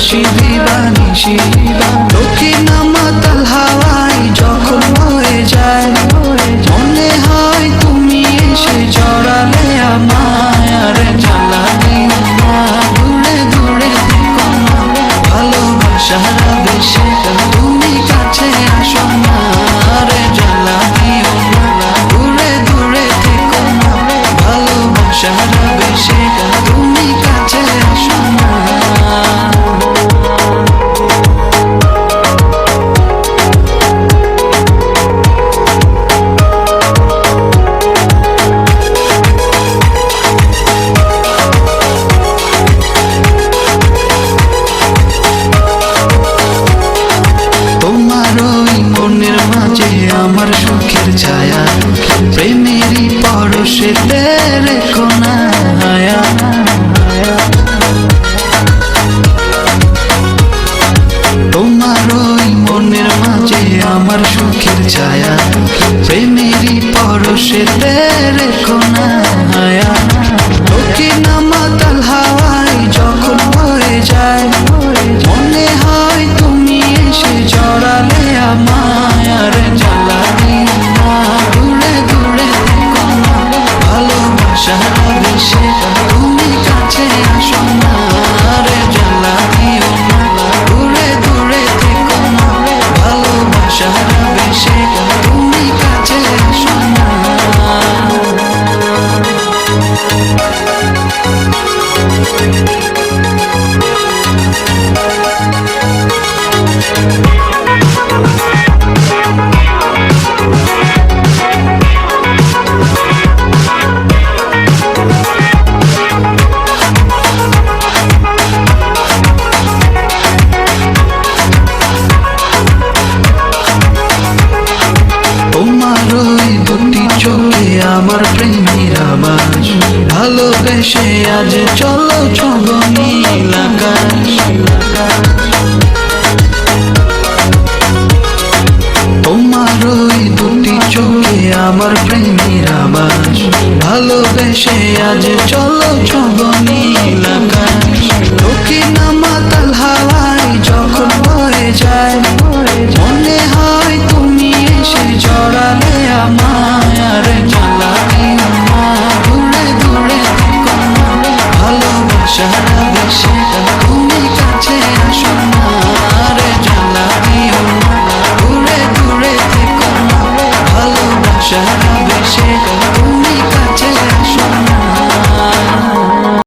বাসি দিবানিশি দক্ষিণ মাতাল হাওয়ায় যখন হয়ে যায় মনে হয় তুমি এসে জড়ালে আমায় আর জ্বালানি না দূরে দূরে থেকো না ভালোবাসার বেশে তুমি কাছে আসো না আর জ্বালানিও না দূরে দূরে থেকো না ভালোবাসার বেশে তুমি কাছে আসো না। আমার সুখের ছায়া প্রেমেরই পরশেতে রেখো না হায়া তোমার ওই মনের মাঝে আমার সুখের ছায়া প্রেমেরই পরশেতে রেখো না হায়া দক্ষিণ মাতাল হাওয়ায় যখন হয়ে যায় মনে হয় তুমি এসে জড়ালে আমায় আর জ্বালানি না দূরে দূরে থেকো না ভালোবাসার বেশে তুমি কাছে আসো না আর জ্বালানিও না দূরে দূরে থেকো না ভালোবাসার বেশে তুমি কাছে আসো না। তোমার ওই দুটি চোখে আমার প্রেমের আবাস ভালোবেসে আজ চলো ছব নীল আকাশ তোমার ওই দুটি চোখে আমার প্রেমের আবাস ভালোবেসে আজ চলো ছব নীল আকাশ দক্ষিণ মাতাল হাওয়ায় যখন হয়ে যায় মনে হয় তুমি এসে জড়ালে আমায় আর জ্বালানি না দূরে দূরে থেকো না ভালোবাসার বেশে তুমি কাছে আসো না আর জ্বালানিও না দূরে দূরে থেকো না ভালোবাসার বেশে